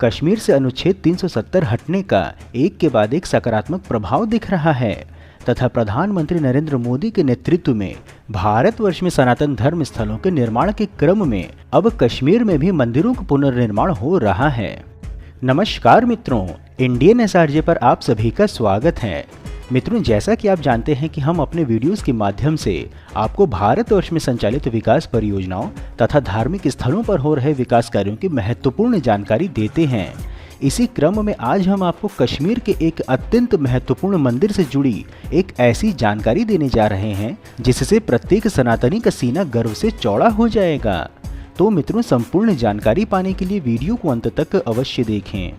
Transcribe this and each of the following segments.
कश्मीर से अनुच्छेद 370 हटने का एक के बाद एक सकारात्मक प्रभाव दिख रहा है तथा प्रधानमंत्री नरेंद्र मोदी के नेतृत्व में भारतवर्ष में सनातन धर्म स्थलों के निर्माण के क्रम में अब कश्मीर में भी मंदिरों का पुनर्निर्माण हो रहा है। नमस्कार मित्रों, इंडियन एसआरजे पर आप सभी का स्वागत है। मित्रों, जैसा कि आप जानते हैं कि हम अपने वीडियोस के माध्यम से आपको भारतवर्ष में संचालित विकास परियोजनाओं तथा धार्मिक स्थलों पर हो रहे विकास कार्यों की महत्वपूर्ण जानकारी देते हैं। इसी क्रम में आज हम आपको कश्मीर के एक अत्यंत महत्वपूर्ण मंदिर से जुड़ी एक ऐसी जानकारी देने जा रहे हैं जिससे प्रत्येक सनातनी का सीना गर्व से चौड़ा हो जाएगा। तो मित्रों, संपूर्ण जानकारी पाने के लिए वीडियो को अंत तक अवश्य देखें।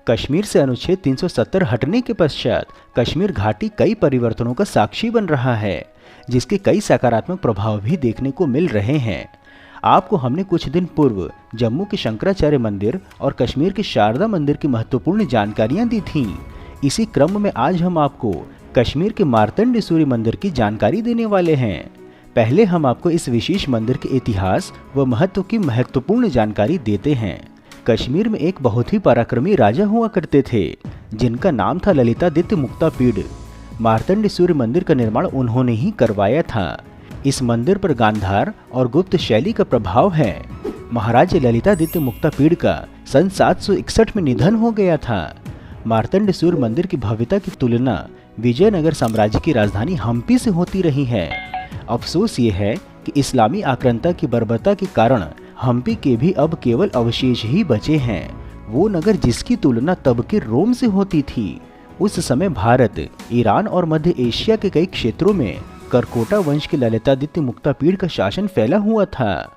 कश्मीर से अनुच्छेद 370 हटने के पश्चात कश्मीर घाटी कई परिवर्तनों का साक्षी बन रहा है, जिसके कई सकारात्मक प्रभाव भी देखने को मिल रहे हैं। आपको हमने कुछ दिन पूर्व जम्मू के शंकराचार्य मंदिर और कश्मीर के शारदा मंदिर की महत्वपूर्ण जानकारियां दी थीं। इसी क्रम में आज हम आपको कश्मीर के मार्तंड सूर्य मंदिर की जानकारी देने वाले हैं। पहले हम आपको इस विशेष मंदिर के इतिहास व महत्व की महत्वपूर्ण जानकारी देते हैं। कश्मीर में एक बहुत ही पराक्रमी राजा हुआ करते थे, जिनका नाम था ललितादित्य मुक्तापीड। मार्तंड सूर्य मंदिर का निर्माण उन्होंने ही करवाया था। इस मंदिर पर गांधार और गुप्त शैली का प्रभाव है। महाराज ललितादित्य मुक्तापीड का सन 761 में निधन हो गया था। मार्तंड सूर्य मंदिर की भव्यता की तुलना विजयनगर साम्राज्य की राजधानी हम्पी से होती रही है। अफसोस ये है कि इस्लामी आक्रांता की बर्बरता के कारण हम्पी के भी अब केवल अवशेष ही बचे हैं। वो नगर जिसकी तुलना तब के रोम से होती थी। उस समय भारत, ईरान और मध्य एशिया के कई क्षेत्रों में करकोटा वंश के ललितादित्य मुक्तापीड का शासन फैला हुआ था।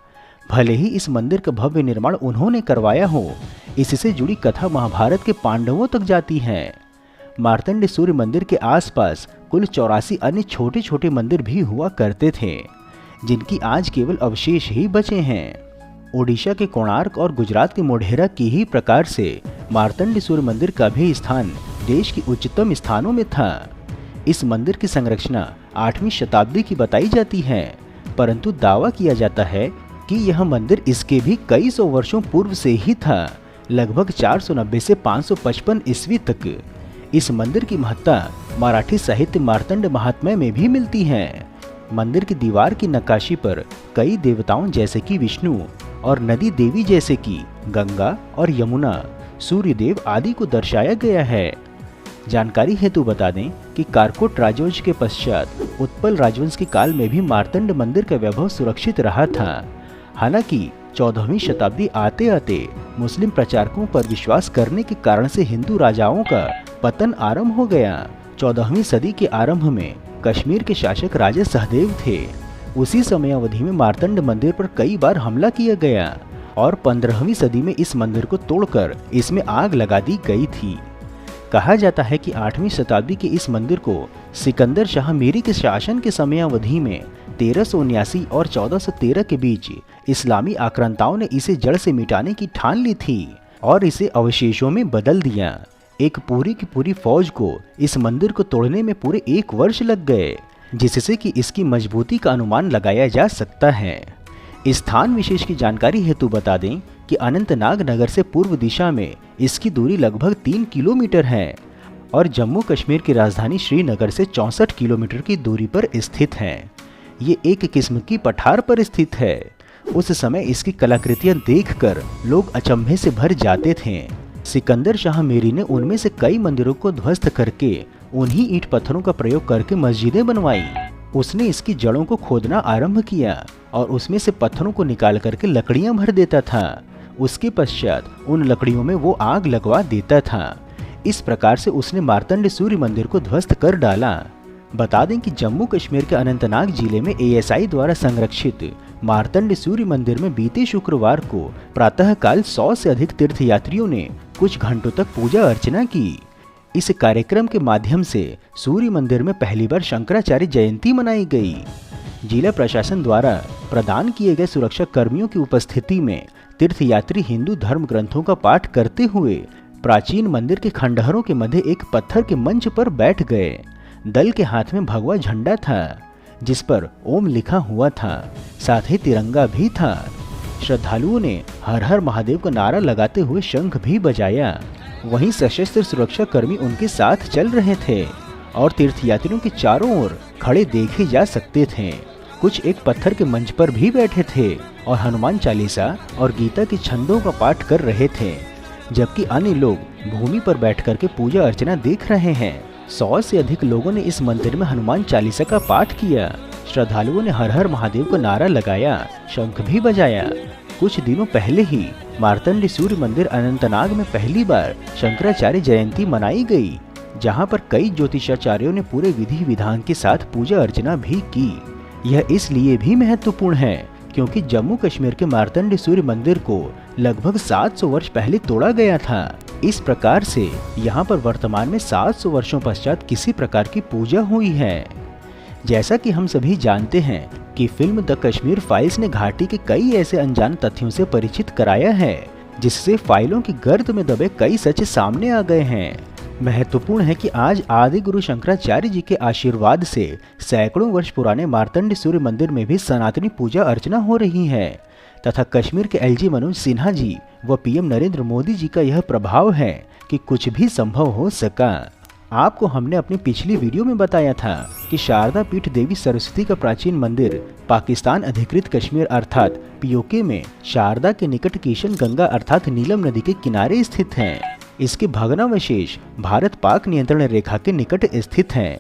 भले ही इस मंदिर का भव्य निर्माण उन्होंने करवाया हो, इससे जुड़ी कथा महाभारत के पांडवों तक जाती है। मार्तंड सूर्य मंदिर के आसपास कुल 84 अन्य छोटे छोटे मंदिर भी हुआ करते थे, जिनकी आज केवल अवशेष ही बचे हैं। ओडिशा के कोणार्क और गुजरात के मोढेरा की ही प्रकार से मार्तंड सूर्य मंदिर का भी स्थान देश की उच्चतम स्थानों में था। इस मंदिर की संरचना 8वीं शताब्दी की बताई जाती है, परंतु दावा किया जाता है कि यह मंदिर इसके भी कई सौ वर्षों पूर्व से ही था, लगभग 490 से 555 ईस्वी तक। इस मंदिर की महत्ता मराठी साहित्य मार्तंड महात्म्य में भी मिलती है। मंदिर की दीवार की नक्काशी पर कई देवताओं जैसे कि विष्णु और नदी देवी जैसे कि गंगा और यमुना, सूर्यदेव आदि को दर्शाया गया है। जानकारी हेतु बता दें कि कारकोट राजवंश के पश्चात उत्पल राजवंश के काल में भी मार्तंड मंदिर का वैभव सुरक्षित रहा था। हालांकि 14वीं शताब्दी आते आते मुस्लिम प्रचारकों पर विश्वास करने के कारण से हिंदू राजाओं का पतन आरंभ हो गया। 14वीं सदी के आरंभ में कश्मीर के शासक राजा सहदेव थे। उसी समय अवधि में मार्तंड मंदिर पर कई बार हमला किया गया और 15वीं सदी में इस मंदिर को तोड़कर इसमें आग लगा दी गई थी। कहा जाता है कि 8वीं शताब्दी के इस मंदिर को सिकंदर शाह मीरी के शासन के समय अवधि में 1379 और 1413 के बीच इस्लामी आक्रांताओं ने इसे जड़ से मिटाने की ठान ली थी और इसे अवशेषों में बदल दिया। एक पूरी की पूरी फौज को इस मंदिर को तोड़ने में पूरे 1 वर्ष लग गए, जिससे कि इसकी मजबूती का अनुमान लगाया जा सकता है। स्थान विशेष की जानकारी हेतु बता दें कि अनंतनाग नगर से पूर्व दिशा में इसकी दूरी लगभग 3 किलोमीटर है और जम्मू कश्मीर की राजधानी श्रीनगर से 64 किलोमीटर की दूरी पर स्थित है। ये एक किस्म की पठार पर स्थित है। उस समय इसकी कलाकृतियां देखकर लोग अचंभे से भर जाते थे। सिकंदर शाह मीरी ने उनमें से कई मंदिरों को ध्वस्त करके उन्हीं ईंट पत्थरों का प्रयोग करके मस्जिदें बनवाई। उसने इसकी जड़ों को खोदना आरंभ किया और उसमें से पत्थरों को निकाल करके लकड़ियां भर देता था। उसके पश्चात उन लकड़ियों में वो आग लगवा देता था। इस प्रकार से उसने मार्तंड सूर्य मंदिर को ध्वस्त कर डाला। बता दें कि जम्मू कश्मीर के अनंतनाग जिले में ASI द्वारा संरक्षित मार्तंड सूर्य मंदिर में बीते शुक्रवार को प्रातःकाल 100 से अधिक तीर्थयात्रियों ने कुछ घंटों तक पूजा अर्चना की। इस कार्यक्रम के माध्यम से सूर्य मंदिर में पहली बार शंकराचार्य जयंती मनाई गई। जिला प्रशासन द्वारा प्रदान किए गए सुरक्षा कर्मियों की उपस्थिति में तीर्थयात्री हिंदू धर्म ग्रंथों का पाठ करते हुए प्राचीन मंदिर के खंडहरों के मध्य एक पत्थर के मंच पर बैठ गए। दल के हाथ में भगवा झंडा था। जिस पर ओम लिखा हुआ था। साथ ही तिरंगा भी था। श्रद्धालुओं ने हर हर महादेव का नारा लगाते हुए शंख भी बजाया। वहीं सशस्त्र सुरक्षा कर्मी उनके साथ चल रहे थे और तीर्थयात्रियों के चारों ओर खड़े देखे जा सकते थे। कुछ एक पत्थर के मंच पर भी बैठे थे और हनुमान चालीसा और गीता के छंदों का पाठ कर रहे थे, जबकि अन्य लोग भूमि पर बैठकर के पूजा अर्चना देख रहे हैं। 100 से अधिक लोगों ने इस मंदिर में हनुमान चालीसा का पाठ किया। श्रद्धालुओं ने हर हर महादेव का नारा लगाया, शंख भी बजाया। कुछ दिनों पहले ही मार्तंड सूर्य मंदिर अनंतनाग में पहली बार शंकराचार्य जयंती मनाई गई, जहां पर कई ज्योतिषाचार्यों ने पूरे विधि विधान के साथ पूजा अर्चना भी की। यह इसलिए भी महत्वपूर्ण है क्योंकि जम्मू कश्मीर के मार्तंड सूर्य मंदिर को लगभग 700 वर्ष पहले तोड़ा गया था। इस प्रकार से यहाँ पर वर्तमान में 700 वर्षों पश्चात किसी प्रकार की पूजा हुई है। जैसा कि हम सभी जानते हैं कि फिल्म द कश्मीर फाइल्स ने घाटी के कई ऐसे अनजान तथ्यों से परिचित कराया है, जिससे फाइलों की गर्द में दबे कई सच सामने आ गए हैं। महत्वपूर्ण है कि आज आदि गुरु शंकराचार्य जी के आशीर्वाद से सैकड़ों वर्ष पुराने मार्तंड सूर्य मंदिर में भी सनातनी पूजा अर्चना हो रही है तथा कश्मीर के एलजी मनोज सिन्हा जी व पीएम नरेंद्र मोदी जी का यह प्रभाव है कि कुछ भी संभव हो सका। आपको हमने अपनी पिछली वीडियो में बताया था कि शारदा पीठ देवी सरस्वती का प्राचीन मंदिर पाकिस्तान अधिकृत कश्मीर अर्थात पीओके में शारदा के निकट किशन गंगा अर्थात नीलम नदी के किनारे स्थित है। इसके भग्नावशेष भारत पाक नियंत्रण रेखा के निकट स्थित हैं।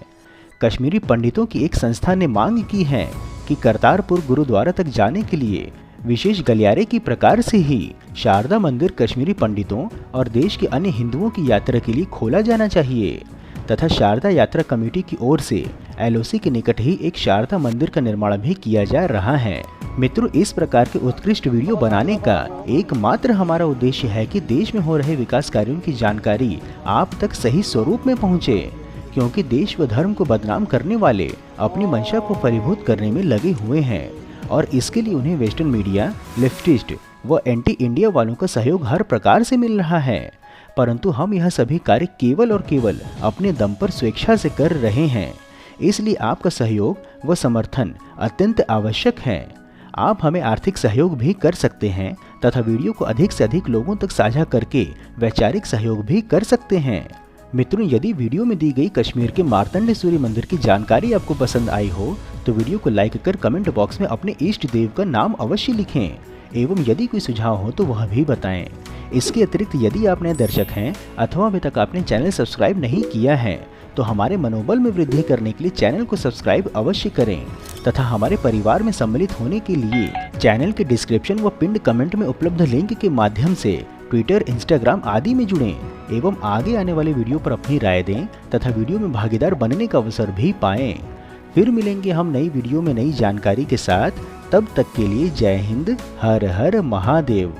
कश्मीरी पंडितों की एक संस्था ने मांग की है कि करतारपुर गुरुद्वारा तक जाने के लिए विशेष गलियारे की प्रकार से ही शारदा मंदिर कश्मीरी पंडितों और देश के अन्य हिंदुओं की यात्रा के लिए खोला जाना चाहिए तथा शारदा यात्रा कमेटी की ओर से एलओसी के निकट ही एक शारदा मंदिर का निर्माण भी किया जा रहा है। मित्रों, इस प्रकार के उत्कृष्ट वीडियो बनाने का एकमात्र हमारा उद्देश्य है कि देश में हो रहे विकास कार्यों की जानकारी आप तक सही स्वरूप में पहुंचे, क्योंकि देश व धर्म को बदनाम करने वाले अपनी मंशा को फलीभूत करने में लगे हुए हैं और इसके लिए उन्हें वेस्टर्न मीडिया, लेफ्टिस्ट व एंटी इंडिया वालों का सहयोग हर प्रकार से मिल रहा है। परंतु हम यह सभी कार्य केवल और केवल अपने दम पर स्वेच्छा से कर रहे हैं, इसलिए आपका सहयोग व समर्थन अत्यंत आवश्यक है। आप हमें आर्थिक सहयोग भी कर सकते हैं तथा वीडियो को अधिक से अधिक लोगों तक साझा करके वैचारिक सहयोग भी कर सकते हैं। मित्रों, यदि वीडियो में दी गई कश्मीर के मार्तंड सूर्य मंदिर की जानकारी आपको पसंद आई हो तो वीडियो को लाइक कर कमेंट बॉक्स में अपने इष्ट देव का नाम अवश्य लिखें एवं यदि कोई सुझाव हो तो वह भी बताएं। इसके अतिरिक्त यदि आप नए दर्शक हैं अथवा अभी तक आपने चैनल सब्सक्राइब नहीं किया है तो हमारे मनोबल में वृद्धि करने के लिए चैनल को सब्सक्राइब अवश्य करें तथा हमारे परिवार में सम्मिलित होने के लिए चैनल के डिस्क्रिप्शन व पिंड कमेंट में उपलब्ध लिंक के माध्यम से ट्विटर, इंस्टाग्राम आदि में जुड़ें एवं आगे आने वाले वीडियो पर अपनी राय दें तथा वीडियो में भागीदार बनने का अवसर भी पाएं। फिर मिलेंगे हम नई वीडियो में नई जानकारी के साथ। तब तक के लिए जय हिंद, हर हर महादेव।